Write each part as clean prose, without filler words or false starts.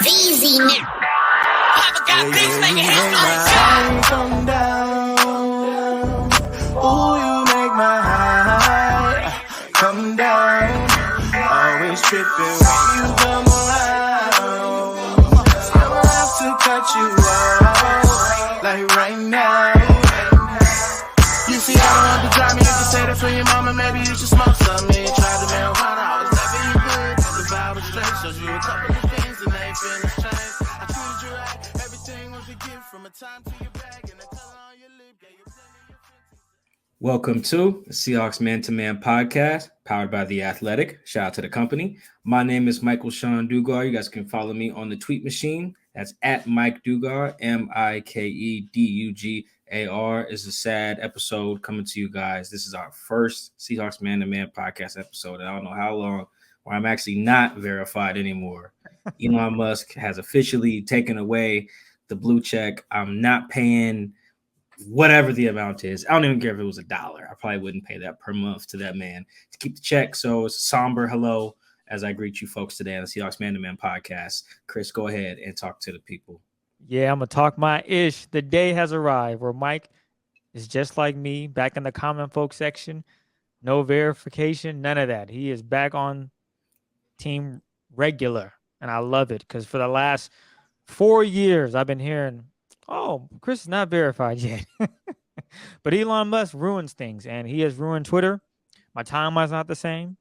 Easy now. Papa got things making headlines. Come down. Ooh, you make my high come down. Always tripping when you come around. I'ma have to cut you off, like right now. You see, I don't want to drive me. You can say that for your mama. Maybe you should smoke some. Me try the marijuana. I was never you good. The vibe was straight. Showed you a couple of things and they ain't finna change. I treated you right. Everything was a gift from a time to your bag and the color on your lip. Yeah, you plenty of fences. Welcome to the Seahawks Man-to-Man podcast, powered by The Athletic. Shout out to the company. My name is Michael-Shawn and Christopher. You guys can follow me on the tweet machine. That's at Mike Dugar, MikeDugar. It's a sad episode coming to you guys. This is our first Seahawks Man-to-Man podcast episode. I don't know how long, or I'm actually not verified anymore. Elon Musk has officially taken away the blue check. I'm not paying whatever the amount is. I don't even care if it was $1. I probably wouldn't pay that per month to that man to keep the check. So it's a somber hello as I greet you folks today on the Seahawks Man-to-Man podcast. Chris, go ahead and talk to the people. Yeah, I'm going to talk my ish. The day has arrived where Mike is just like me, back in the common folk section. No verification, none of that. He is back on team regular, and I love it because for the last 4 years, I've been hearing, oh, Chris is not verified yet. But Elon Musk ruins things, and he has ruined Twitter. My timeline's not the same.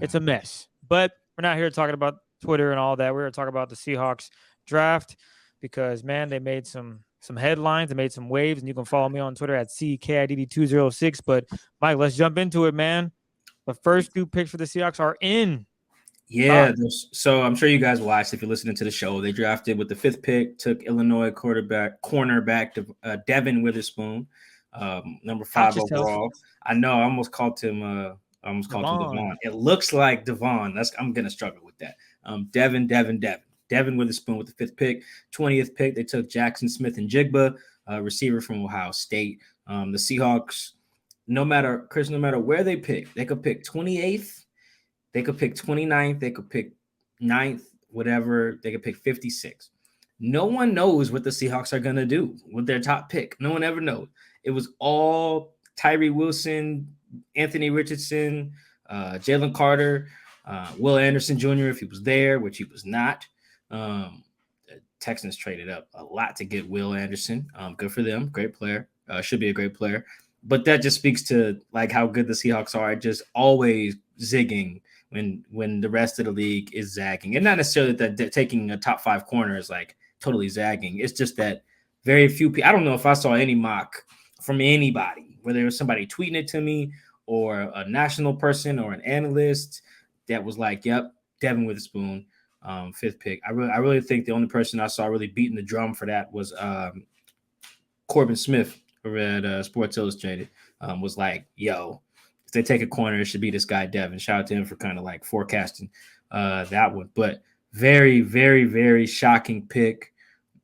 It's a mess. But we're not here talking about Twitter and all that. We're here to talk about the Seahawks draft because, man, they made some headlines. They made some waves, and you can follow me on Twitter at CKIDD206. But, Mike, let's jump into it, man. The first two picks for the Seahawks are in. Yeah, so I'm sure you guys watched if you're listening to the show. They drafted with the 5th pick, took Illinois cornerback Devin Witherspoon, number 5 overall. I know I almost called him Devon. It looks like Devon. I'm gonna struggle with that. Devin Witherspoon with the 5th pick. 20th pick, they took Jaxon Smith-Njigba, receiver from Ohio State. The Seahawks, no matter where they pick, they could pick 28th. They could pick 29th. They could pick 9th, whatever. They could pick 56. No one knows what the Seahawks are going to do with their top pick. No one ever knows. It was all Tyree Wilson, Anthony Richardson, Jalen Carter, Will Anderson Jr. if he was there, which he was not. Texans traded up a lot to get Will Anderson. Good for them. Great player. Should be a great player. But that just speaks to like how good the Seahawks are, just always zigging when the rest of the league is zagging. And not necessarily that taking a top 5 corner is like totally zagging. It's just that very few people, I don't know if I saw any mock from anybody, whether it was somebody tweeting it to me or a national person or an analyst that was like, yep, Devin Witherspoon, 5th pick. I really think the only person I saw really beating the drum for that was Corbin Smith over at Sports Illustrated, was like, yo, if they take a corner, it should be this guy, Devin. Shout out to him for kind of like forecasting that one. But very, very, very shocking pick.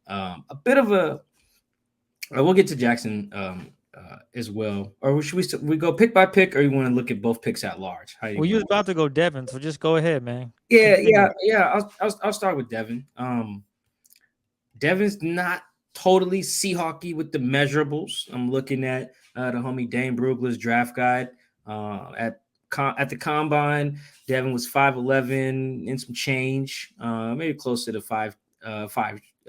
A bit of a we'll get to Jackson as well. Or should we go pick by pick, or you want to look at both picks at large? You was about to go Devin, so just go ahead, man. Yeah. I'll start with Devin. Devin's not totally Seahawky with the measurables. I'm looking at the homie Dane Brugler's draft guide. At the combine, Devin was 5'11" and some change, maybe closer to 5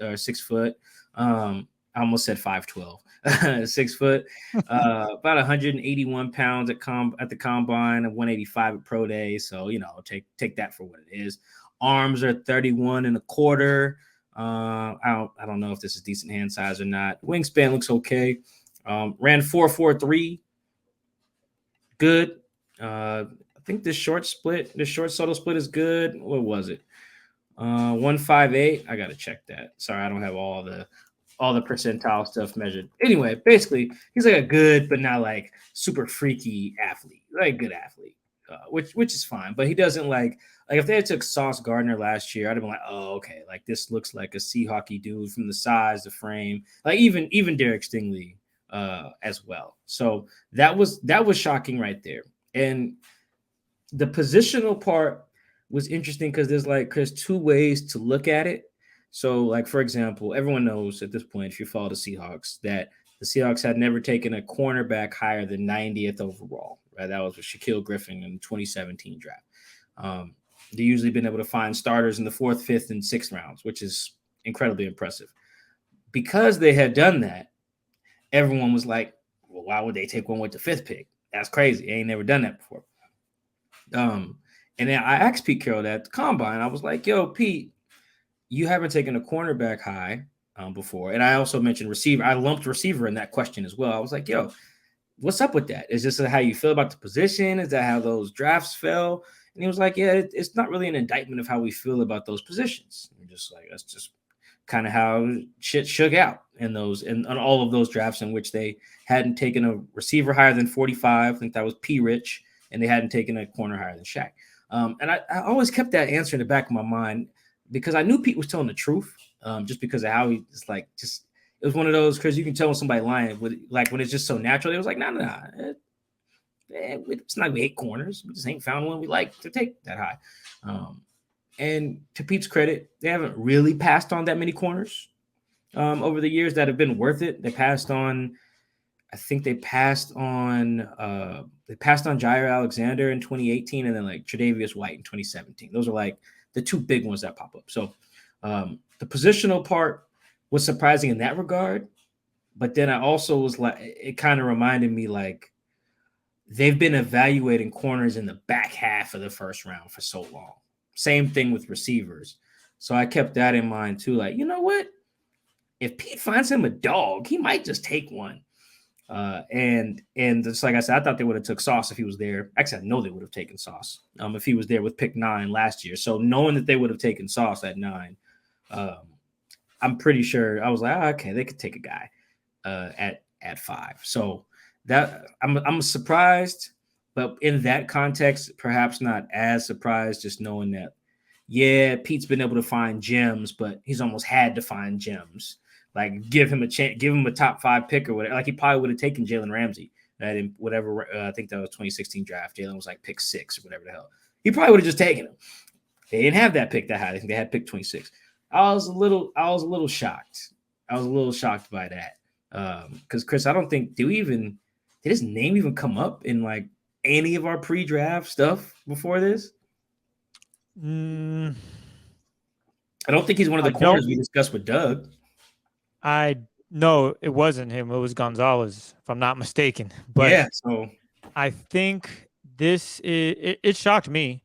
or 6 foot. I almost said 5'12", 6 foot, about 181 pounds at the combine, and 185 at pro day. So take that for what it is. Arms are 31 1/4. I don't know if this is decent hand size or not. Wingspan looks okay. Ran 4.43. Good. I think the short subtle split is good. What was it? 158. I gotta check that. Sorry, I don't have all the percentile stuff measured. Anyway, basically, he's like a good but not like super freaky athlete, like good athlete, which is fine. But he doesn't like if they had took Sauce Gardner last year, I'd have been like, oh, okay, like this looks like a Seahawky dude from the size, the frame, like even Derek Stingley as well. So that was shocking right there. And the positional part was interesting because there's two ways to look at it. So, like, for example, everyone knows at this point, if you follow the Seahawks, that the Seahawks had never taken a cornerback higher than 90th overall. Right, that was with Shaquille Griffin in the 2017 draft. They usually been able to find starters in the 4th, 5th, and 6th rounds, which is incredibly impressive. Because they had done that, everyone was like, well, why would they take one with the 5th pick? That's crazy. They ain't never done that before. And then I asked Pete Carroll at the combine. I was like, yo, Pete, you haven't taken a cornerback high before. And I also mentioned receiver. I lumped receiver in that question as well. I was like, yo, what's up with that? Is this how you feel about the position? Is that how those drafts fell? And he was like, yeah, it's not really an indictment of how we feel about those positions. I'm just like, that's just kind of how shit shook out in those and on all of those drafts in which they hadn't taken a receiver higher than 45. I think that was P. Rich, and they hadn't taken a corner higher than Shaq. And I always kept that answer in the back of my mind because I knew Pete was telling the truth, just because of how he just like just it was one of those, Chris, you can tell when somebody lying with like when it's just so natural. It was like, nah. It's not we hate corners. We just ain't found one we like to take that high. And to Pete's credit, they haven't really passed on that many corners over the years that have been worth it. They passed on, I think they passed on Jair Alexander in 2018 and then like Tre'Davious White in 2017. Those are like the two big ones that pop up. So the positional part was surprising in that regard. But then I also was like, it kind of reminded me like they've been evaluating corners in the back half of the first round for so long. Same thing with receivers. So I kept that in mind too. Like, you know what? If Pete finds him a dog, he might just take one. And just like I said, I thought they would have took Sauce if he was there. Actually, I know they would have taken Sauce if he was there with pick 9 last year. So knowing that they would have taken Sauce at 9, I'm pretty sure I was like, okay, they could take a guy at 5. So that I'm surprised. But in that context, perhaps not as surprised, just knowing that, yeah, Pete's been able to find gems, but he's almost had to find gems. Like, give him a chance, give him a top 5 pick or whatever. Like, he probably would have taken Jalen Ramsey in whatever, I think that was 2016 draft. Jalen was like pick 6 or whatever the hell. He probably would have just taken him. They didn't have that pick that high. I think they had pick 26. I was a little shocked. I was a little shocked by that. Because, Chris, I don't think, did his name even come up in, like, any of our pre-draft stuff before this? I don't think he's one of the corners we discussed with Doug. No, it wasn't him. It was Gonzalez, if I'm not mistaken. But yeah, so I think it shocked me.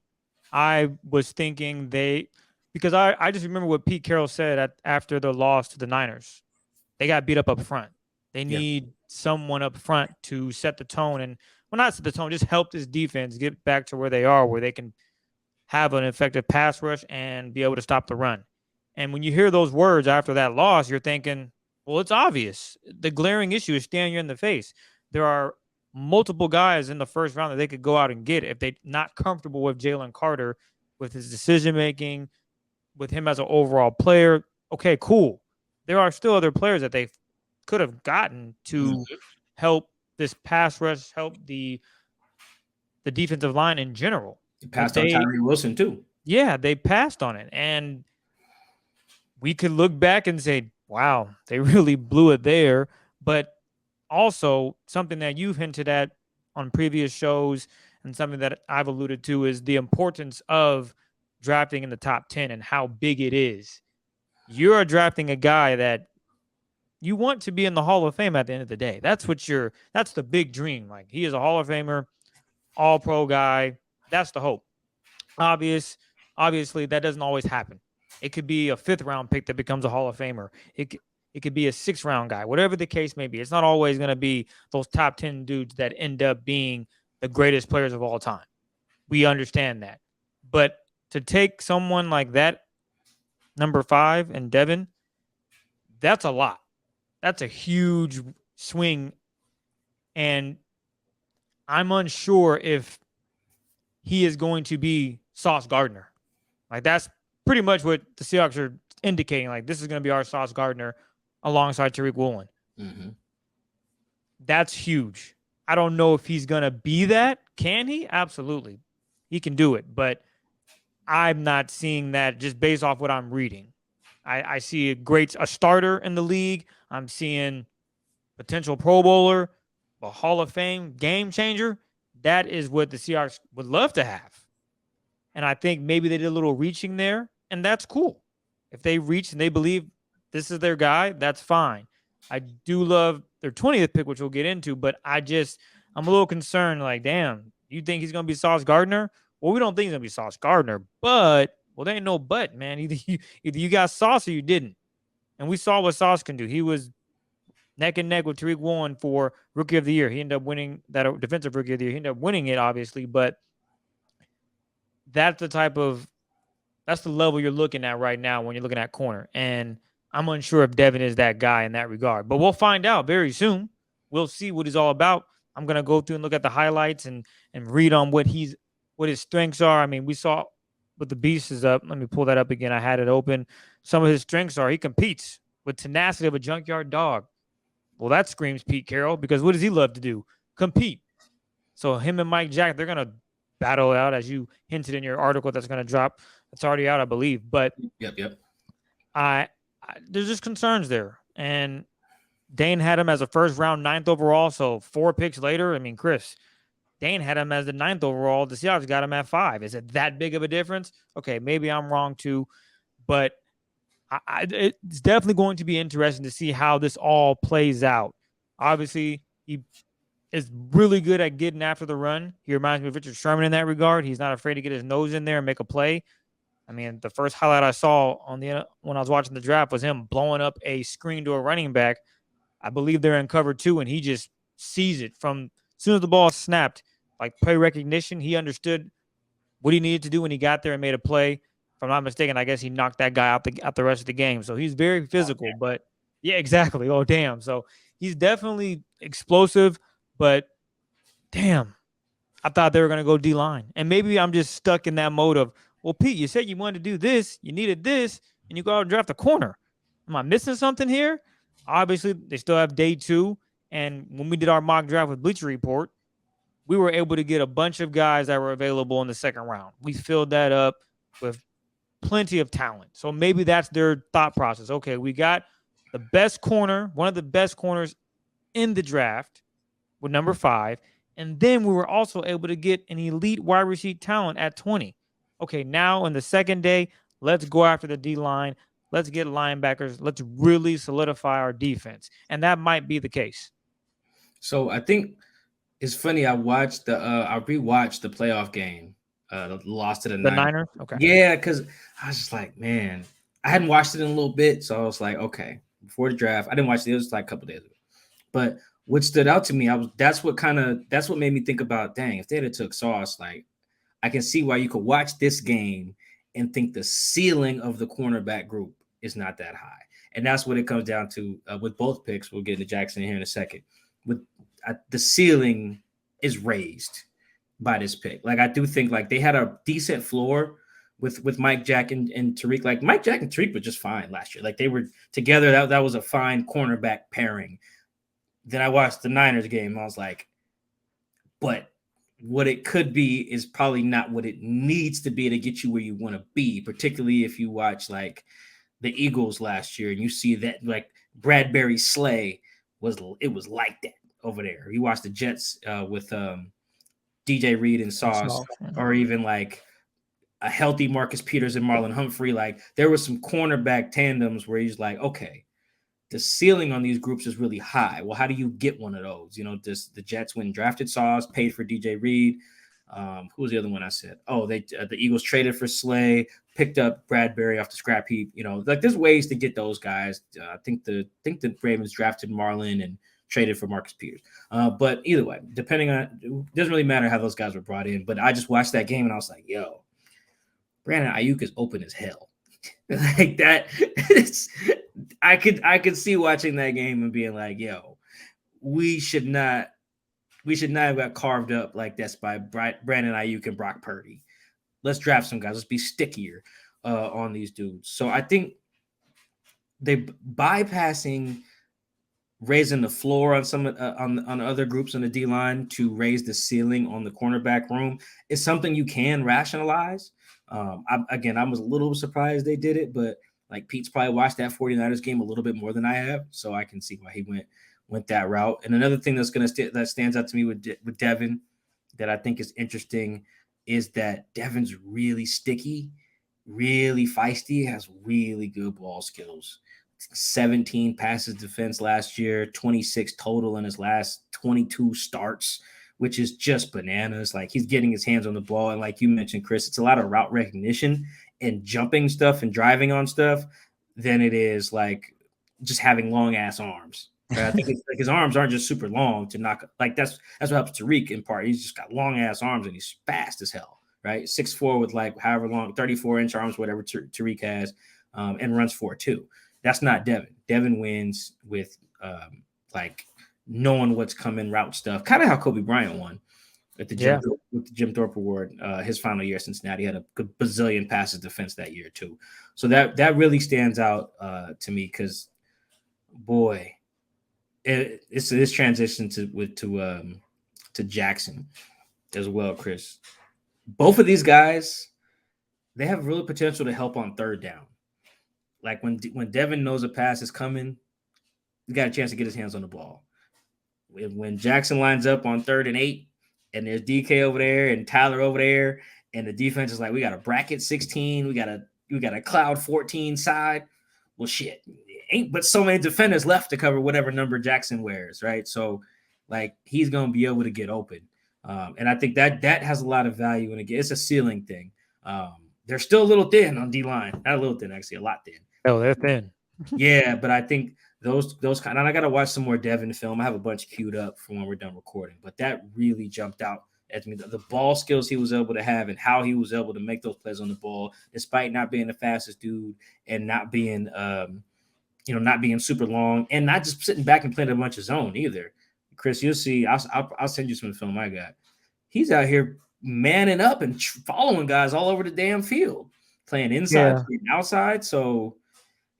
I was thinking because I just remember what Pete Carroll said after the loss to the Niners. They got beat up front. They need someone up front to set the tone and, well, not set the tone, just help this defense get back to where they are, where they can have an effective pass rush and be able to stop the run. And when you hear those words after that loss, you're thinking, well, it's obvious. The glaring issue is staring you in the face. There are multiple guys in the first round that they could go out and get if they're not comfortable with Jalen Carter, with his decision-making, with him as an overall player. Okay, cool. There are still other players that they could have gotten to help this pass rush, help the defensive line in general. They passed on Tyree Wilson too. Yeah, they passed on it. And we could look back and say, wow, they really blew it there. But also something that you've hinted at on previous shows and something that I've alluded to is the importance of drafting in the top 10 and how big it is. You're drafting a guy that you want to be in the Hall of Fame at the end of the day. That's the big dream. Like, he is a Hall of Famer, all-pro guy. That's the hope. Obviously, that doesn't always happen. It could be a 5th round pick that becomes a Hall of Famer. It could be a 6th round guy, whatever the case may be. It's not always going to be those top 10 dudes that end up being the greatest players of all time. We understand that. But to take someone like that, number 5, and Devin, that's a lot. That's a huge swing. And I'm unsure if he is going to be Sauce Gardner. Like, that's pretty much what the Seahawks are indicating. Like, this is going to be our Sauce Gardner alongside Tariq Woolen. Mm-hmm. That's huge. I don't know if he's going to be that. Can he? Absolutely. He can do it. But I'm not seeing that just based off what I'm reading. I see a starter in the league. I'm seeing potential Pro Bowler, a Hall of Fame game changer. That is what the Seahawks would love to have. And I think maybe they did a little reaching there, and that's cool. If they reach and they believe this is their guy, that's fine. I do love their 20th pick, which we'll get into, but I'm a little concerned. Like, damn, you think he's going to be Sauce Gardner? Well, we don't think he's going to be Sauce Gardner, but, well, there ain't no but, man. Either you got Sauce or you didn't. And we saw what Sauce can do. He was neck and neck with Tariq Woolen for Rookie of the Year. He ended up winning that Defensive Rookie of the Year. He ended up winning it, obviously, but that's the level you're looking at right now when you're looking at corner. And I'm unsure if Devin is that guy in that regard, but we'll find out very soon. We'll see what he's all about. I'm going to go through and look at the highlights and read on what his strengths are. I mean, we saw what the beast is up. Let me pull that up again. I had it open. Some of his strengths are he competes with tenacity of a junkyard dog. Well, that screams Pete Carroll, because what does he love to do? Compete. So him and Mike Jack, they're going to battle out, as you hinted in your article that's going to drop. It's already out, I believe. But Yep. There's just concerns there. And Dane had him as a first round 9th overall. So 4 picks later, I mean, Chris, Dane had him as the 9th overall. The Seahawks got him at 5. Is it that big of a difference? Okay, maybe I'm wrong too. But it's definitely going to be interesting to see how this all plays out. Obviously, he is really good at getting after the run. He reminds me of Richard Sherman in that regard. He's not afraid to get his nose in there and make a play. I mean, the first highlight I saw when I was watching the draft was him blowing up a screen to a running back. I believe they're in cover 2, and he just sees it from as soon as the ball snapped. Like play recognition, he understood what he needed to do when he got there and made a play. If I'm not mistaken, I guess he knocked that guy out the rest of the game. So he's very physical, but yeah, exactly. Oh, damn. So he's definitely explosive, but damn, I thought they were going to go D-line. And maybe I'm just stuck in that mode of, well, Pete, you said you wanted to do this, you needed this, and you go out and draft a corner. Am I missing something here? Obviously, they still have day 2. And when we did our mock draft with Bleacher Report, we were able to get a bunch of guys that were available in the second round. We filled that up with plenty of talent. So maybe that's their thought process. Okay, we got the best corner, one of the best corners in the draft with number 5. And then we were also able to get an elite wide receiver talent at 20. Okay, now in the second day, let's go after the D-line. Let's get linebackers. Let's really solidify our defense. And that might be the case. So I think it's funny. I rewatched the playoff game, lost to the Niners. Okay. Yeah, because I was just like, man, I hadn't watched it in a little bit. So I was like, okay, before the draft, I didn't watch it. It was like a couple days ago. But what stood out to me, that's what made me think about, dang, if they had took Sauce, like I can see why you could watch this game and think the ceiling of the cornerback group is not that high. And that's what it comes down to with both picks. We'll get into Jaxon here in a second. The ceiling is raised by this pick. Like I do think like they had a decent floor with Mike Jack and Tariq. Like Mike Jack and Tariq were just fine last year. Like they were together. That was a fine cornerback pairing. Then I watched the Niners game. I was like, but what it could be is probably not what it needs to be to get you where you want to be, particularly if you watch like the Eagles last year and you see that like Bradbury Slay was like that over there. You watch the Jets with DJ Reed and Sauce, or even like a healthy Marcus Peters and Marlon Humphrey. Like there were some cornerback tandems where he's like, okay, the ceiling on these groups is really high. Well, how do you get one of those? You know, the Jets went and drafted Sauce, paid for DJ Reed. Who was the other one I said? Oh, the Eagles traded for Slay, picked up Bradbury off the scrap heap. You know, like there's ways to get those guys. I think the Ravens drafted Marlon and traded for Marcus Peters. But either way, depending on, it doesn't really matter how those guys were brought in. But I just watched that game and I was like, yo, Brandon Ayuk is open as hell. Like that. I could see watching that game and being like, yo, we should not have got carved up like this by Brandon Ayuk and Brock Purdy. Let's draft some guys. Let's be stickier on these dudes. So I think they bypassing raising the floor on some on other groups on the D line to raise the ceiling on the cornerback room is something you can rationalize. I was a little surprised they did it, but like Pete's probably watched that 49ers game a little bit more than I have, so I can see why he went that route. And another thing that stands out to me with Devin that I think is interesting is that Devin's really sticky, really feisty, has really good ball skills. 17 passes defense last year, 26 total in his last 22 starts, which is just bananas. Like he's getting his hands on the ball. And like you mentioned, Chris, it's a lot of route recognition and jumping stuff and driving on stuff than it is like just having long ass arms. Right? I think it's like his arms aren't just super long to knock. Like that's what helps Tariq in part. He's just got long ass arms and he's fast as hell. Right, 6'4" with like however long, 34-inch arms, whatever Tariq has, and runs 4.2. That's not Devin. Devin wins with like knowing what's coming, route stuff. Kind of how Kobe Bryant won at the Jim Thorpe Award his final year at Cincinnati. He had a good bazillion passes defense that year too. So that really stands out to me because, boy, it's this transition to Jaxon as well, Chris. Both of these guys, they have real potential to help on third down. Like when Devin knows a pass is coming, he got a chance to get his hands on the ball. When Jaxon lines up on 3rd and 8, and there's DK over there and Tyler over there, and the defense is like, we got a bracket 16, we got a cloud 14 side. Well, shit, ain't but so many defenders left to cover whatever number Jaxon wears, right? So, like, he's gonna be able to get open. And I think that has a lot of value. And again, it's a ceiling thing. They're still a little thin on D-line. Not a little thin, actually, a lot thin. Oh, they're thin. Yeah, but I think those kind of, I got to watch some more Devin film. I have a bunch queued up for when we're done recording. But that really jumped out at me. The ball skills he was able to have and how he was able to make those plays on the ball, despite not being the fastest dude and not being, not being super long and not just sitting back and playing a bunch of zone either. Chris, you'll see. I'll send you some film I got. He's out here manning up and following guys all over the damn field, playing inside, playing outside. So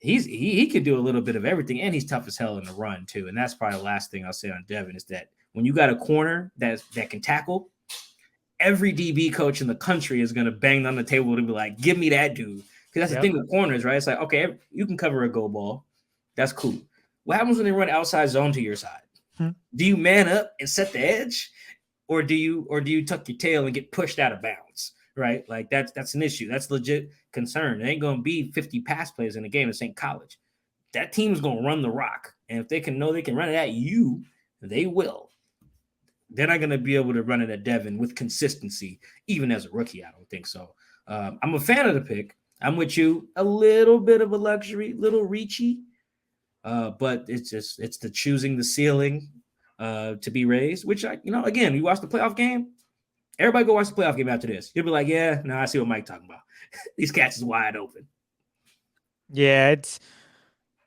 he could do a little bit of everything, and he's tough as hell in the run too. And that's probably the last thing I'll say on Devin is that when you got a corner that can tackle, every DB coach in the country is going to bang on the table to be like, "Give me that dude." Because that's the thing with corners, right? It's like, okay, you can cover a go ball, that's cool. What happens when they run outside zone to your side? Do you man up and set the edge, or do you tuck your tail and get pushed out of bounds? Right, like that's an issue. That's legit concern. There ain't gonna be 50 pass plays in the game. This ain't college. That team is gonna run the rock, and if they can know they can run it at you, they will. They're not gonna be able to run it at Devin with consistency, even as a rookie. I don't think so. I'm a fan of the pick. I'm with you. A little bit of a luxury, little reachy. But it's the choosing the ceiling to be raised, which again, you watch the playoff game. Everybody go watch the playoff game after this. You'll be like, yeah, no, I see what Mike's talking about. These cats is wide open. Yeah,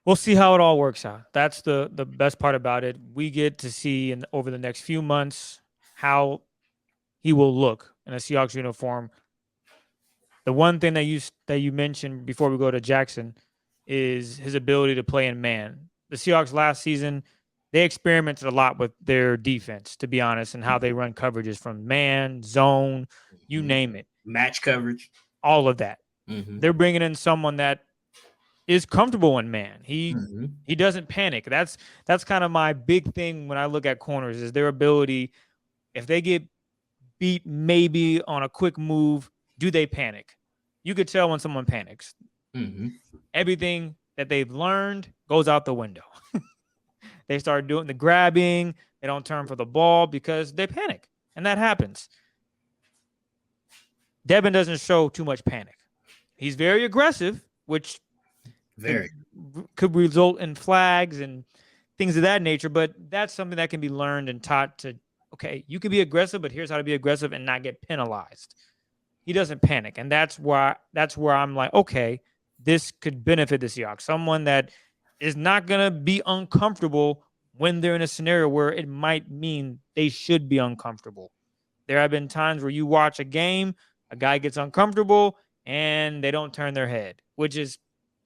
we'll see how it all works out. That's the best part about it. We get to see over the next few months how he will look in a Seahawks uniform. The one thing that you mentioned before we go to Jaxon is his ability to play in man. The Seahawks last season, they experimented a lot with their defense, to be honest, and how they run coverages from man, zone, you name it. Match coverage. All of that. Mm-hmm. They're bringing in someone that is comfortable in man. He doesn't panic. That's kind of my big thing when I look at corners is their ability. If they get beat maybe on a quick move, do they panic? You could tell when someone panics. Mm-hmm. Everything that they've learned goes out the window. They start doing the grabbing. They don't turn for the ball because they panic. And that happens. Devin doesn't show too much panic. He's very aggressive, which could result in flags and things of that nature. But that's something that can be learned and taught to, okay, you can be aggressive, but here's how to be aggressive and not get penalized. He doesn't panic. And that's where I'm like, okay, this could benefit the Seahawks. Someone that is not going to be uncomfortable when they're in a scenario where it might mean they should be uncomfortable. There have been times where you watch a game, a guy gets uncomfortable, and they don't turn their head, which is,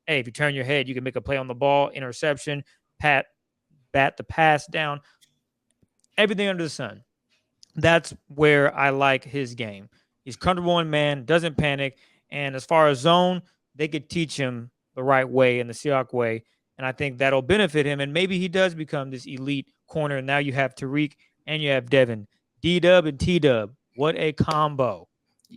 hey, if you turn your head, you can make a play on the ball, interception, pat, bat the pass down, everything under the sun. That's where I like his game. He's comfortable in man, doesn't panic. And as far as zone, they could teach him the right way and the Seahawk way. And I think that'll benefit him. And maybe he does become this elite corner. Now you have Tariq and you have Devin. D-Dub and T-Dub. What a combo.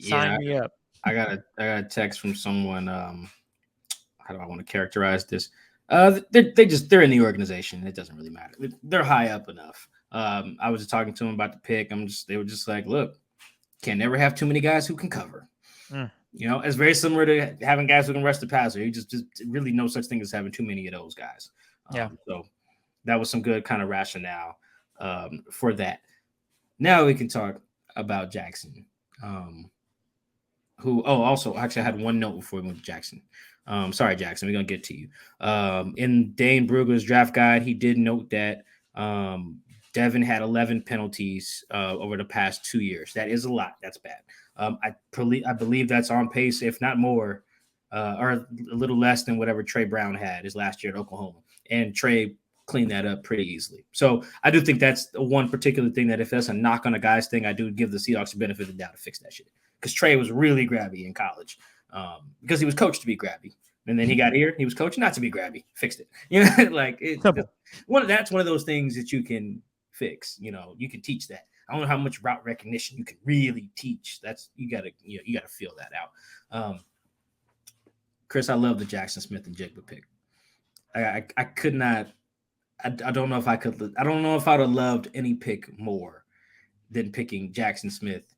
Sign me up. I got a text from someone. How do I want to characterize this? They're in the organization. It doesn't really matter. They're high up enough. I was just talking to them about the pick. They were just like, look, can never have too many guys who can cover. You know, it's very similar to having guys who can rush the passer. You just really no such thing as having too many of those guys. So that was some good kind of rationale for that. Now we can talk about Jackson. Also, actually, I had one note before we went to Jackson. Sorry, Jackson, we're going to get to you. In Dane Brugler's draft guide, he did note that Devin had 11 penalties over the past 2 years. That is a lot. That's bad. I believe that's on pace, if not more, or a little less than whatever Trey Brown had his last year at Oklahoma. And Trey cleaned that up pretty easily. So I do think that's one particular thing that if that's a knock on a guy's thing, I do give the Seahawks the benefit of the doubt to fix that shit. Because Trey was really grabby in college because he was coached to be grabby. And then he got here, he was coached not to be grabby, fixed it. You know, like that's one of those things that you can fix. You know, you can teach that. I don't know how much route recognition you can really teach. You gotta feel that out. Chris, I love the Jaxon Smith-Njigba pick. I could not. I don't know if I could. I don't know if I'd have loved any pick more than picking Jaxon Smith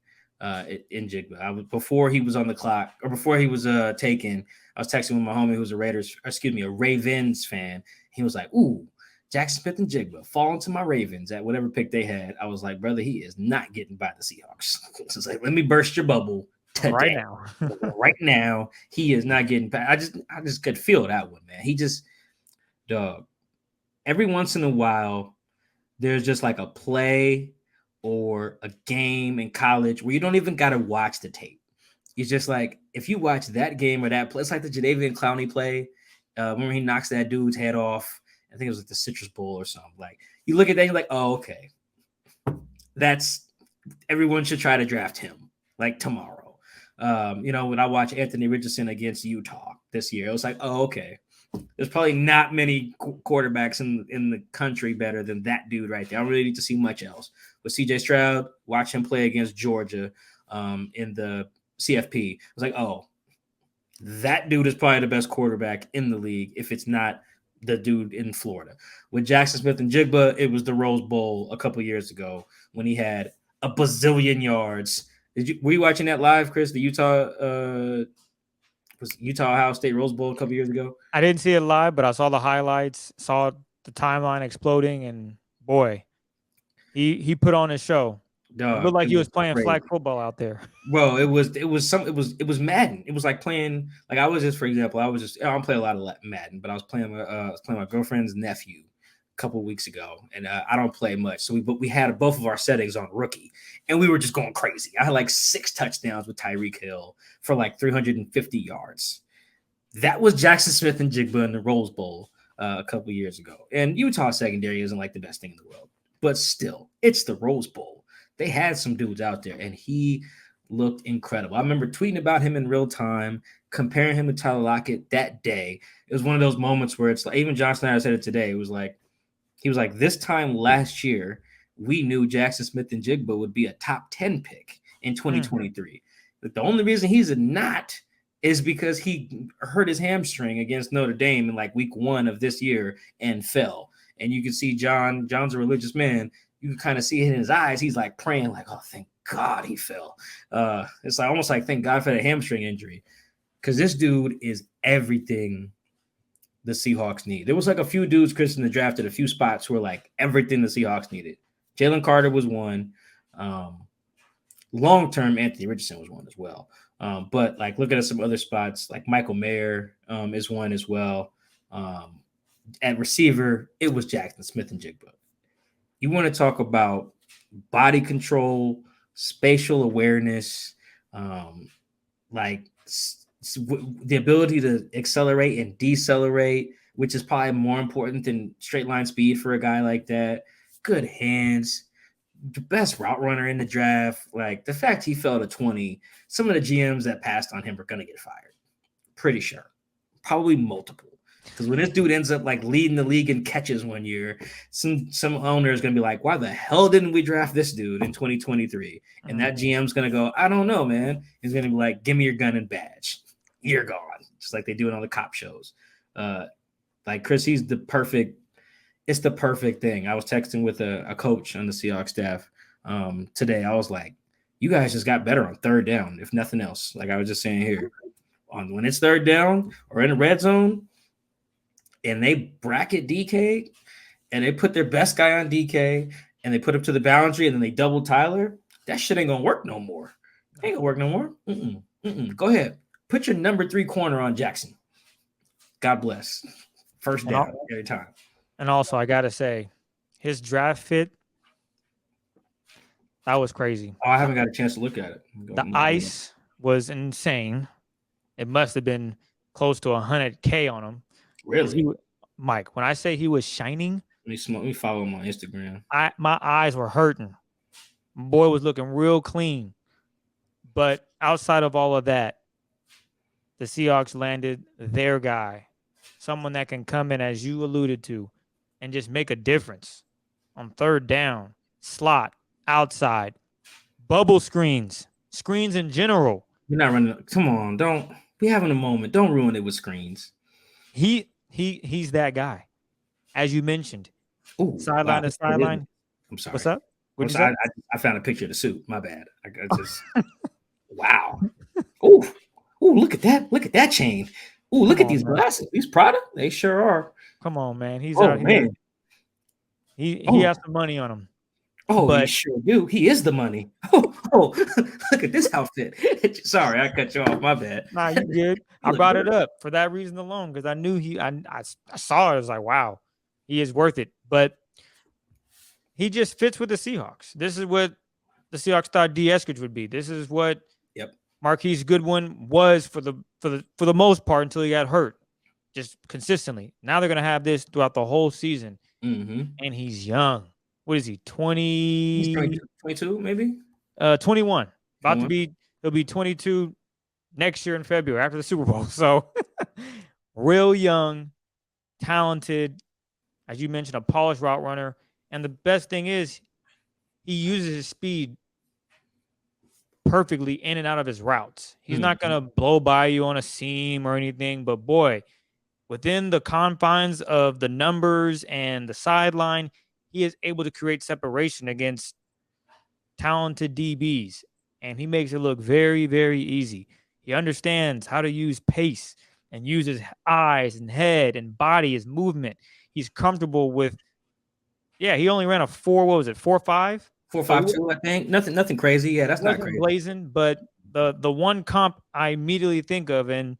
in Njigba. Before he was on the clock, or before he was taken, I was texting with my homie who's a Ravens fan. He was like, "Ooh, Jaxon Smith-Njigba fall into my Ravens at whatever pick they had." I was like, "Brother, he is not getting by the Seahawks." So it's like, let me burst your bubble today. Right now. Right now, he is not getting by. I just could feel that one, man. He just, dog. Every once in a while, there's just like a play or a game in college where you don't even got to watch the tape. It's just like, if you watch that game or that play, it's like the Jadeveon Clowney play. When he knocks that dude's head off. I think it was like the Citrus Bowl or something. Like, you look at that, you're like, oh, okay. Everyone should try to draft him like tomorrow. When I watch Anthony Richardson against Utah this year, it was like, oh, okay. There's probably not many quarterbacks in the country better than that dude right there. I don't really need to see much else. With CJ Stroud, watch him play against Georgia in the CFP. I was like, oh, that dude is probably the best quarterback in the league if it's not the dude in Florida. With Jaxon Smith-Njigba, it was the Rose Bowl a couple years ago when he had a bazillion yards. Were you watching that live, Chris? The Utah Ohio State Rose Bowl a couple years ago? I didn't see it live, but I saw the highlights, saw the timeline exploding, and boy, he put on his show. It looked like he was playing flag football out there. Bro, it was Madden. It was like playing, like I don't play a lot of Madden, but I was playing my girlfriend's nephew a couple of weeks ago, and I don't play much. So we had both of our settings on rookie, and we were just going crazy. I had like 6 touchdowns with Tyreek Hill for like 350 yards. That was Jaxon Smith-Njigba in the Rose Bowl a couple of years ago. And Utah secondary isn't like the best thing in the world, but still, it's the Rose Bowl. They had some dudes out there, and he looked incredible. I remember tweeting about him in real time, comparing him to Tyler Lockett that day. It was one of those moments where it's like, even John Snyder said it today. He was like, this time last year, we knew Jaxon Smith-Njigba would be a top 10 pick in 2023. But the only reason he's not is because he hurt his hamstring against Notre Dame in like week 1 of this year and fell. And you can see John's a religious man. You can kind of see it in his eyes. He's like praying, like, oh, thank God he fell. It's like almost like thank God for the hamstring injury, because this dude is everything the Seahawks need. There was like a few dudes, Chris, in the draft at a few spots who were like everything the Seahawks needed. Jalen Carter was one. Long-term, Anthony Richardson was one as well. But like looking at some other spots, like Michael Mayer is one as well. At receiver, it was Jaxon Smith-Njigba. You want to talk about body control, spatial awareness, the ability to accelerate and decelerate, which is probably more important than straight line speed for a guy like that. Good hands, the best route runner in the draft. Like the fact he fell to 20, some of the GMs that passed on him are gonna get fired. Pretty sure, probably multiple. Because when this dude ends up like leading the league in catches one year, some owner is gonna be like, "Why the hell didn't we draft this dude in 2023?" And that GM's gonna go, "I don't know, man." He's gonna be like, "Give me your gun and badge. You're gone," just like they do it on the cop shows. Like Chris, he's the perfect. It's the perfect thing. I was texting with a coach on the Seahawks staff today. I was like, "You guys just got better on third down, if nothing else." Like I was just saying here, on when it's third down or in the red zone. And they bracket DK and they put their best guy on DK and they put him to the boundary and then they double Tyler, that shit ain't gonna work no more. Ain't gonna work no more. Go ahead. Put your number 3 corner on Jackson. God bless. First down every time. And also, I gotta say, his draft fit, that was crazy. Oh, I haven't got a chance to look at it. The ice was insane. It must have been close to 100K on him. Really? Mike, when I say he was shining, let me follow him on Instagram. My eyes were hurting. Boy was looking real clean. But outside of all of that, the Seahawks landed their guy, someone that can come in, as you alluded to, and just make a difference on third down, slot, outside, bubble screens in general. You're not running. Come on, don't. We having a moment. Don't ruin it with screens. He's that guy, as you mentioned. Ooh, sideline to sideline. I'm sorry. What's up? I found a picture of the suit. My bad. I just wow. Ooh, look at that. Look at that chain. Ooh, look at these glasses. These Prada. They sure are. Come on, man. He's out here. He has some money on him. Oh, but, he sure do. He is the money. Oh, look at this outfit. Sorry, I cut you off. My bad. Nah, you good. I brought it up for that reason alone because I knew I saw it. I was like, wow, he is worth it. But he just fits with the Seahawks. This is what the Seahawks thought D. Eskridge would be. This is what Marquise Goodwin was for the most part until he got hurt, just consistently. Now they're gonna have this throughout the whole season, and he's young. What is he? 20? He's 22, maybe. 21. He'll be 22 next year in February after the Super Bowl. So real young, talented, as you mentioned, a polished route runner. And the best thing is he uses his speed perfectly in and out of his routes. He's not going to blow by you on a seam or anything, but boy, within the confines of the numbers and the sideline, he is able to create separation against talented DBs, and he makes it look very, very easy. He understands how to use pace and use his eyes and head and body, his movement. He's comfortable with, he only ran a 4.5? 4.52, I think. Nothing crazy. Yeah, that's not crazy. Blazing, but the one comp I immediately think of, and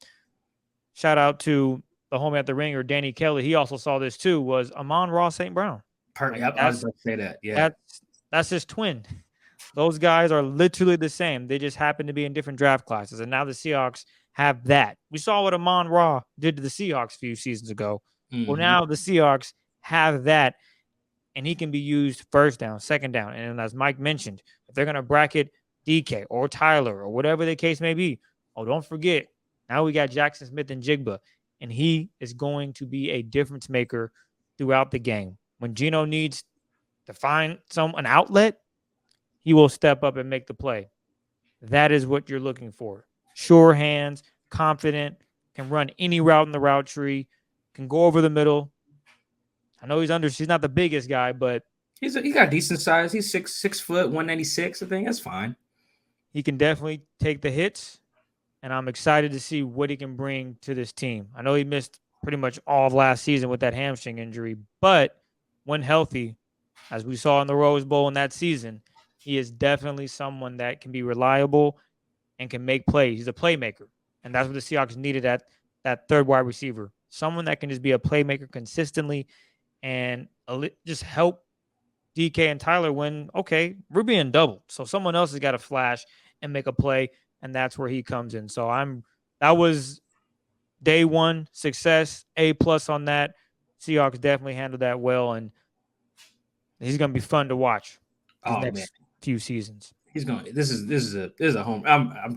shout out to the homie at the Ringer, Danny Kelly, he also saw this too, was Amon-Ra St. Brown. Perfect. I was about to say that. Yeah. That's his twin. Those guys are literally the same. They just happen to be in different draft classes. And now the Seahawks have that. We saw what Amon-Ra did to the Seahawks a few seasons ago. Well, now the Seahawks have that, and he can be used first down, second down. And as Mike mentioned, if they're going to bracket DK or Tyler or whatever the case may be, don't forget, now we got Jaxon Smith-Njigba, and he is going to be a difference maker throughout the game. When Geno needs to find an outlet, he will step up and make the play. That is what you're looking for. Sure hands, confident, can run any route in the route tree, can go over the middle. I know he's not the biggest guy, but he got decent size. He's 6 foot, 196. I think that's fine. He can definitely take the hits, and I'm excited to see what he can bring to this team. I know he missed pretty much all of last season with that hamstring injury, but when healthy, as we saw in the Rose Bowl in that season, he is definitely someone that can be reliable and can make plays. He's a playmaker, and that's what the Seahawks needed at that third wide receiver. Someone that can just be a playmaker consistently and just help DK and Tyler when, we're being doubled. So someone else has got to flash and make a play, and that's where he comes in. So that was day one success, A+ on that. Seahawks definitely handled that well, and he's going to be fun to watch these Oh man, next few seasons. he's going. This is a home.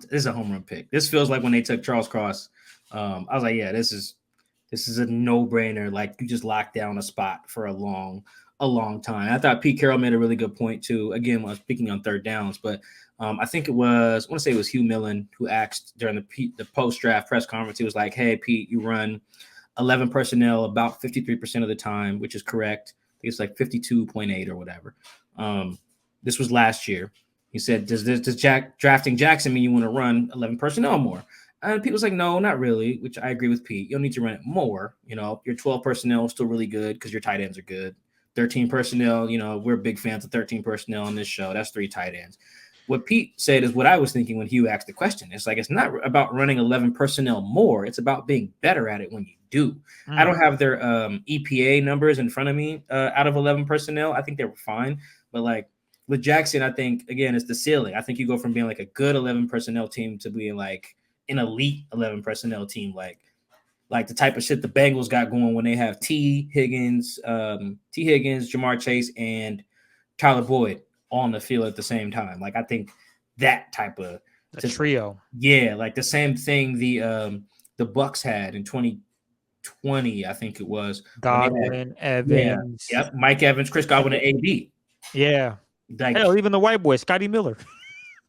This is a home run pick. This feels like when they took Charles Cross. I was like, yeah, this is a no brainer. Like you just locked down a spot for a long time. I thought Pete Carroll made a really good point too. Again, when I was speaking on third downs, but I think I want to say it was Hugh Millen who asked during the post draft press conference. He was like, "Hey Pete, you run 11 personnel about 53% of the time, which is correct. I think it's like 52.8 or whatever." This was last year. He said, does drafting Jackson mean you want to run 11 personnel more? And Pete was like, no, not really, which I agree with Pete. You'll need to run it more. Your 12 personnel is still really good because your tight ends are good. 13 personnel, we're big fans of 13 personnel on this show. That's 3 tight ends. What Pete said is what I was thinking when Hugh asked the question. It's like, it's not about running 11 personnel more. It's about being better at it when you do. I don't have their EPA numbers in front of me out of 11 personnel. I think they were fine. But like with Jackson, I think, again, it's the ceiling. I think you go from being like a good 11 personnel team to being like an elite 11 personnel team, like the type of shit the Bengals got going when they have T. Higgins, Jamar Chase, and Tyler Boyd on the field at the same time. Like I think that type of trio. Yeah, like the same thing the Bucks had in 2020, I think it was. Godwin, Evans. Yeah, yep, Mike Evans, Chris Godwin, and AB. Yeah. Like, hell, even the white boy, Scotty Miller.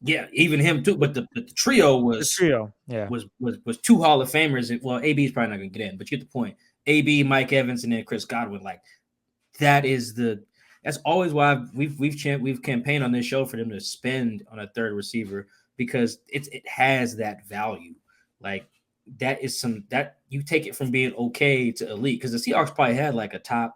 Yeah, even him too. But the trio was was 2 Hall of Famers. Well, AB is probably not going to get in, but you get the point. AB, Mike Evans, and then Chris Godwin. Like that's always why we've campaigned on this show for them to spend on a third receiver, because it has that value. Like that is that you take it from being okay to elite, because the Seahawks probably had like a top.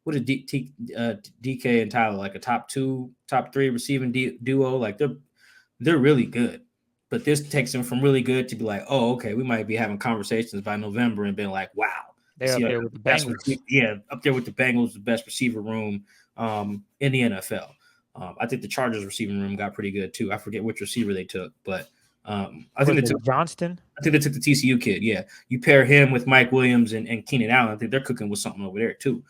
What did DK and Tyler, like a top 2, top 3 receiving duo? Like they're really good, but this takes them from really good to be like, oh, okay, we might be having conversations by November and being like, wow, they're up there with the Bengals. Up there with the Bengals, the best receiver room in the NFL. I think the Chargers receiving room got pretty good too. I forget which receiver they took, but I think they took Johnston. I think they took the TCU kid. Yeah, you pair him with Mike Williams and Keenan Allen. I think they're cooking with something over there too.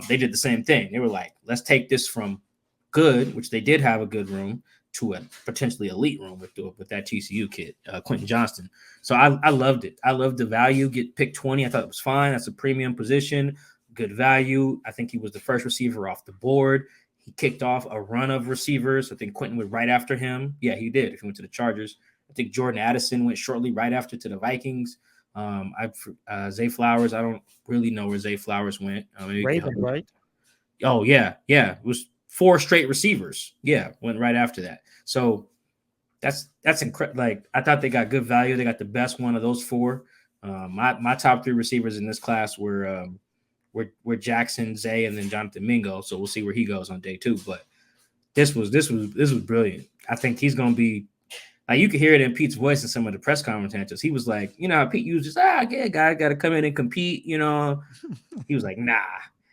They did the same thing. They were like, let's take this from good, which they did have a good room, to a potentially elite room with that TCU kid, Quentin Johnston. So I loved it. I loved the value. Get picked 20. I thought it was fine. That's a premium position. Good value. I think he was the first receiver off the board. He kicked off a run of receivers. I think Quentin went right after him. Yeah, he did. If he went to the Chargers. I think Jordan Addison went shortly right after to the Vikings. Zay Flowers, I don't really know where Zay Flowers went. Ravens, right? Oh, yeah. It was 4 straight receivers. Yeah, went right after that. So that's incredible. Like, I thought they got good value. They got the best one of those 4. My top 3 receivers in this class were Jackson, Zay, and then Jonathan Mingo. So we'll see where he goes on day 2. But this was brilliant. I think he's going to be. Like, you could hear it in Pete's voice in some of the press conference answers. He was like, how Pete uses, guy got to come in and compete, He was like, nah,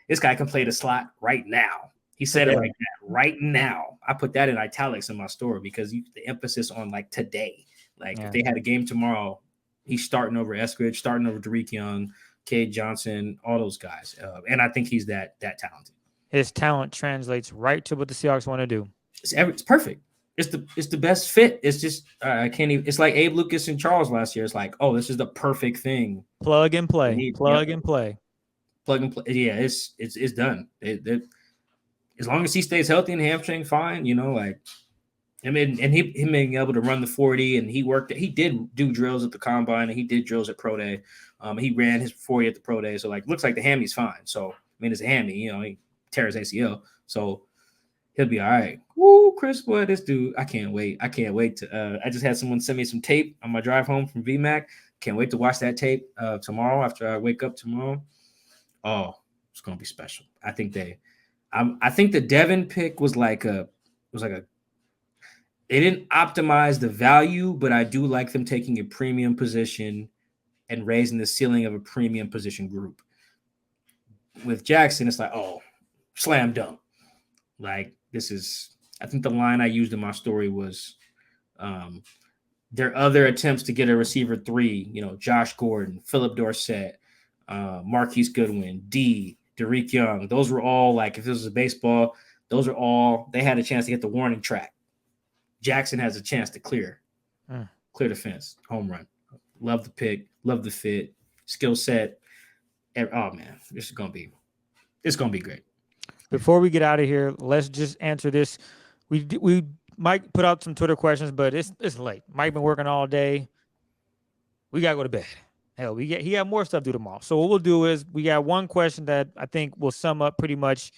this guy can play the slot right now. He said it like that, right now. I put that in italics in my story because the emphasis on, like, today. Like, if they had a game tomorrow, he's starting over Eskridge, starting over Derek Young, Cade Johnson, all those guys. And I think he's that talented. His talent translates right to what the Seahawks want to do. It's perfect. It's the best fit. It's just I can't even. It's like Abe Lucas and Charles last year. It's like, oh, this is the perfect thing. Plug and play. Plug and play. Yeah, it's done. As long as he stays healthy and hamstring, fine. Like, I mean, and him being able to run the 40, and he did do drills at the combine, and he did drills at pro day. He ran his 40 at the pro day, so like looks like the hammy's fine. So I mean, it's a hammy. He tears ACL, so he'll be all right. Woo, Chris, boy, this dude, I can't wait. I just had someone send me some tape on my drive home from VMAC. Can't wait to watch that tape tomorrow after I wake up tomorrow. Oh, it's gonna be special. I think the Devin pick was like they didn't optimize the value, but I do like them taking a premium position and raising the ceiling of a premium position group. With Jackson, it's like, oh, slam dunk. Like, I think the line I used in my story was their other attempts to get a receiver 3, Josh Gordon, Philip Dorsett, Marquise Goodwin, Derek Young, those were all like, if this was a baseball, those are all, they had a chance to get the warning track. Jackson has a chance to clear the fence, home run. Love the pick, love the fit, skill set. Oh man, it's gonna be great. Before we get out of here, let's just answer this. We Mike put out some Twitter questions, but it's late. Mike been working all day. We gotta go to bed. Hell, he got more stuff to do tomorrow. So what we'll do is we got one question that I think will sum up pretty much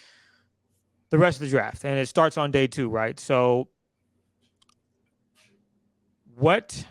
the rest of the draft, and it starts on day 2, right? So, what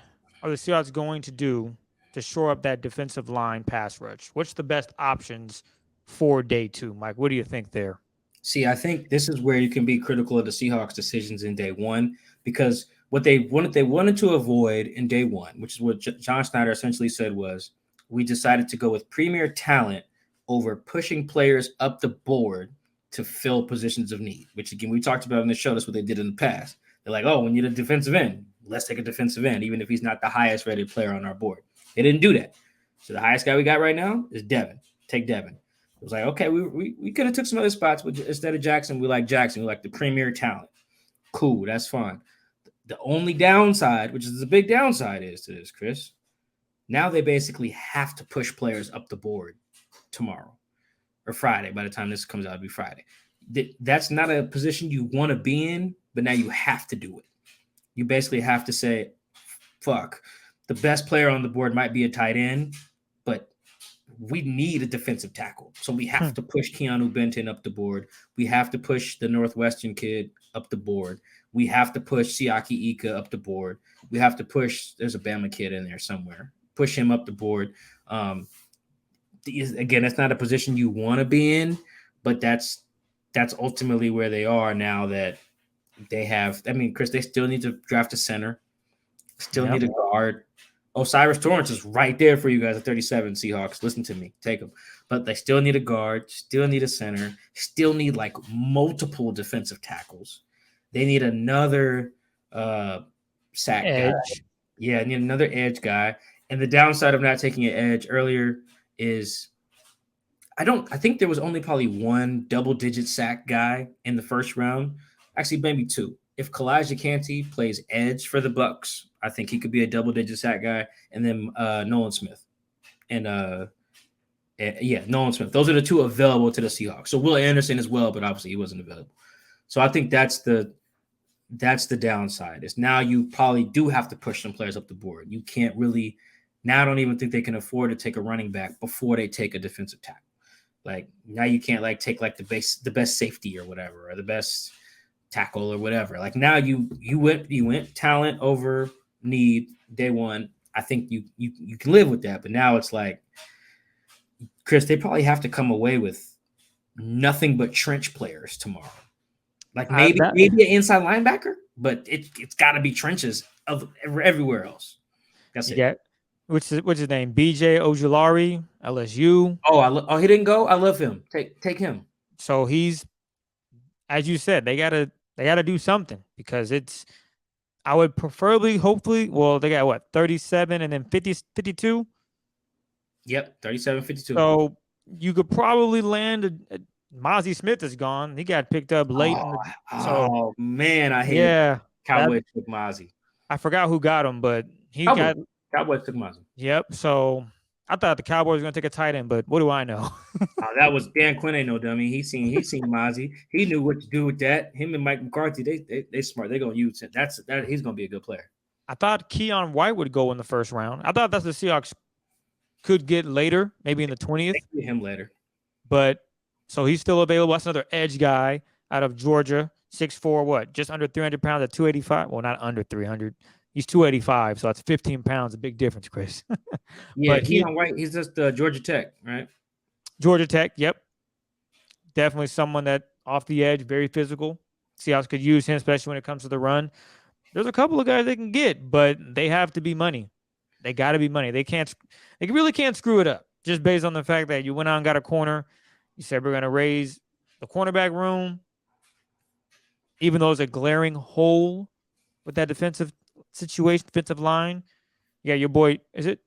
are the Seahawks going to do to shore up that defensive line pass rush? What's the best options for day 2, Mike? What do you think there? See, I think this is where you can be critical of the Seahawks' decisions in day 1, because what they wanted to avoid in day 1, which is what John Schneider essentially said, was we decided to go with premier talent over pushing players up the board to fill positions of need, which again, we talked about in the show. That's what they did in the past. They're like, oh, we need a defensive end. Let's take a defensive end, even if he's not the highest rated player on our board. They didn't do that. So the highest guy we got right now is Devin. Take Devin. It was like, okay, we could have took some other spots, but instead of Jackson, we like Jackson. We like the premier talent. Cool, that's fine. The only downside, which is the big downside, is to this, Chris. Now they basically have to push players up the board tomorrow or Friday. By the time this comes out, it'll be Friday. That's not a position you want to be in, but now you have to do it. You basically have to say, fuck, the best player on the board might be a tight end, but we need a defensive tackle. So we have to push Keanu Benton up the board. We have to push the Northwestern kid up the board. We have to push Siaki Ika up the board. We have to push, there's a Bama kid in there somewhere, push him up the board. Again, that's not a position you want to be in, but that's ultimately where they are now that they have. I mean, Chris, they still need to draft a center, still need a guard. Osiris Torrance is right there for you guys at 37, Seahawks. Listen to me. Take them. But they still need a guard, still need a center, still need like multiple defensive tackles. They need another sack guy. Yeah, need another edge guy. And the downside of not taking an edge earlier is I think there was only probably one double-digit sack guy in the first round. Actually, maybe 2. If Kalijah Canty plays edge for the Bucks, I think he could be a double-digit sack guy. And then Nolan Smith. Nolan Smith. Those are the 2 available to the Seahawks. So Will Anderson as well, but obviously he wasn't available. So I think that's the downside. Is now you probably do have to push some players up the board. You can't really now. I don't even think they can afford to take a running back before they take a defensive tackle. Like now you can't like take like the best safety or whatever, or the best tackle or whatever. Like now you went talent over need day 1. I think you can live with that. But now it's like, Chris, they probably have to come away with nothing but trench players tomorrow. Like maybe an inside linebacker, but it's got to be trenches of everywhere else. That's it. Yeah. What's his name? BJ Ojulari, LSU. Oh, he didn't go. I love him. Take him. So he's, as you said, they gotta do something, because it's. I would preferably, hopefully, well, they got what, 37 and then 52. Yep, 37, 52. So you could probably land Mozzie Smith is gone. He got picked up late. Man, I hate it. Cowboys took Mozzie. I forgot who got him, but Cowboys took Mozzie. Yep. So I thought the Cowboys were going to take a tight end, but what do I know? That was Dan Quinn. Ain't no dummy. He seen Mozzie. He knew what to do with that. Him and Mike McCarthy, they smart. They're going to use it. He's going to be a good player. I thought Keon White would go in the first round. I thought that's the Seahawks could get later, maybe in the 20th. They get him later. But so he's still available. That's another edge guy out of Georgia, 6'4", just under 300 pounds at 285. Well, not under 300. He's 285, so that's 15 pounds. A big difference, Chris. Yeah, but Keon White, he's just Georgia Tech, right? Georgia Tech, yep. Definitely someone that off the edge, very physical. Seahawks could use him, especially when it comes to the run. There's a couple of guys they can get, but they have to be money. They got to be money. They really can't screw it up, just based on the fact that you went out and got a corner. You said we're going to raise the cornerback room, even though it's a glaring hole with that defensive situation, defensive line. Yeah, your boy, is it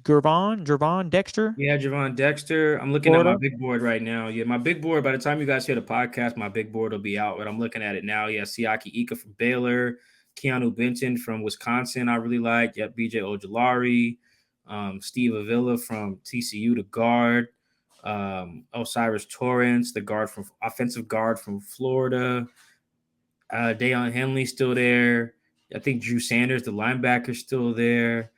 Gervon Dexter? Yeah, Javon Dexter. I'm looking at my Florida. big board right now. Yeah, my big board, by the time you guys hear the podcast, my big board will be out, but I'm looking at it now. Yeah, Siaki Ika from Baylor, Keanu Benton from Wisconsin, I really like. Yep, BJ Ojulari, Steve Avila from TCU, the guard. Osiris Torrance, the offensive guard from Florida. Deion Henley still there. I think Drew Sanders, the linebacker, still there.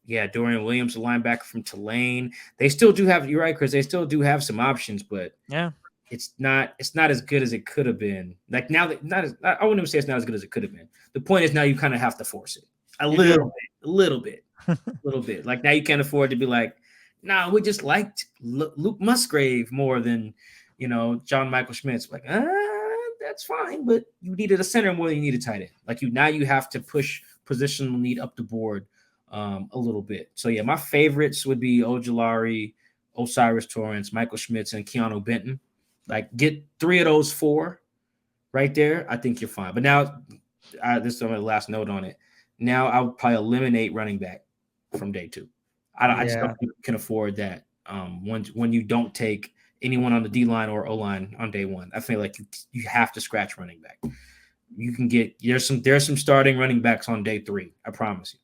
Yeah, Dorian Williams, the linebacker from Tulane. They still do have. You're right, Chris. They still do have some options, but Yeah. it's not as good as it could have been. Like now that I wouldn't even say it's not as good as it could have been. The point is now you kind of have to force it a little bit. Like now you can't afford to be like, nah, we just liked Luke Musgrave more than John Michael Schmitz. Like, that's fine, but you needed a center more than you needed tight end. Like you have to push positional need up the board a little bit. So yeah, my favorites would be Ojulari, Osiris Torrance, Michael Schmitz, and Keanu Benton. Like get 3 of those 4 right there. I think you're fine. But now, this is my last note on it. Now I would probably eliminate running back from day 2. I just don't think you can afford that. When you don't take anyone on the D line or O line on day 1, I feel like you have to scratch running back. You can get there's some starting running backs on day 3. I promise you.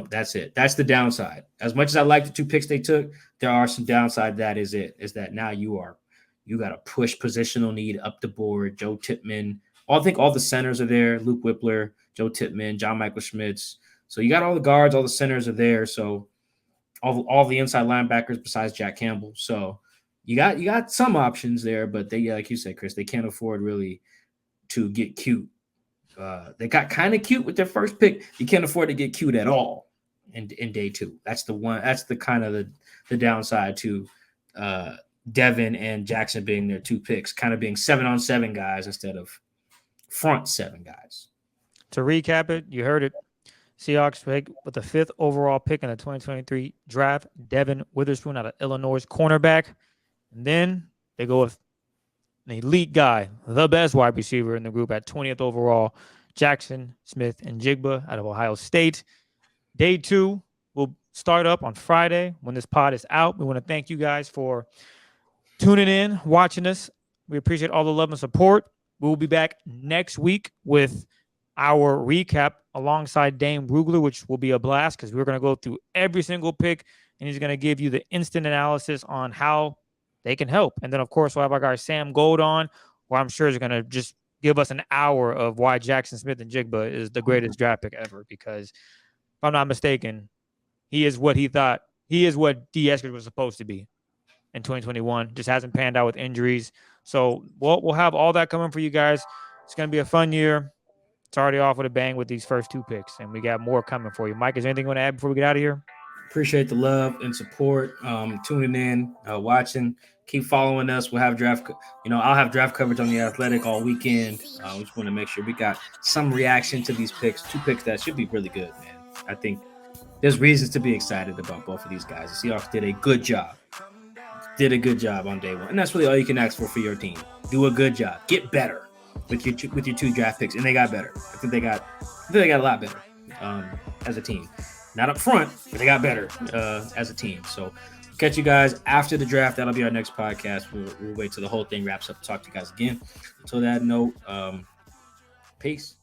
That's it. That's the downside. As much as I like the 2 picks they took, there are some downside. That is it. Is that now you got to push positional need up the board. Joe Tippmann. I think all the centers are there. Luke Whippler, Joe Tippmann, John Michael Schmitz. So you got all the guards, all the centers are there. So all the inside linebackers besides Jack Campbell. So you got some options there, but they, like you said, Chris, they can't afford really to get cute. They got kind of cute with their first pick. You can't afford to get cute at all in day 2. That's the one. That's the kind of the downside to Devin and Jackson being their 2 picks, kind of being 7-on-7 guys instead of front 7 guys. To recap it, you heard it. Seahawks pick with the 5th overall pick in the 2023 draft, Devin Witherspoon out of Illinois, cornerback. And then they go with an elite guy, the best wide receiver in the group at 20th overall, Jaxon Smith-Njigba out of Ohio State. Day 2 will start up on Friday when this pod is out. We want to thank you guys for tuning in, watching us. We appreciate all the love and support. We will be back next week with our recap alongside Dane Brugler, which will be a blast because we're going to go through every single pick, and he's going to give you the instant analysis on how they can help. And then, of course, we'll have our guy Sam Gold on, where I'm sure is going to just give us an hour of why Jaxon Smith-Njigba is the greatest draft pick ever. Because if I'm not mistaken, he is what he thought. He is what D. Eskridge was supposed to be in 2021. Just hasn't panned out with injuries. So we'll have all that coming for you guys. It's going to be a fun year. It's already off with a bang with these first 2 picks, and we got more coming for you. Mike, is there anything you want to add before we get out of here? Appreciate the love and support. Tuning in, watching. Keep following us. We'll have draft. I'll have draft coverage on The Athletic all weekend. We just want to make sure we got some reaction to these picks. 2 picks that should be really good, man. I think there's reasons to be excited about both of these guys. The Seahawks did a good job. On day 1, and that's really all you can ask for your team. Do a good job. Get better with your 2 draft picks, and they got better. I think they got a lot better as a team. Not up front, but they got better as a team. So catch you guys after the draft. That'll be our next podcast. We'll wait till the whole thing wraps up to talk to you guys again. Until that note, peace.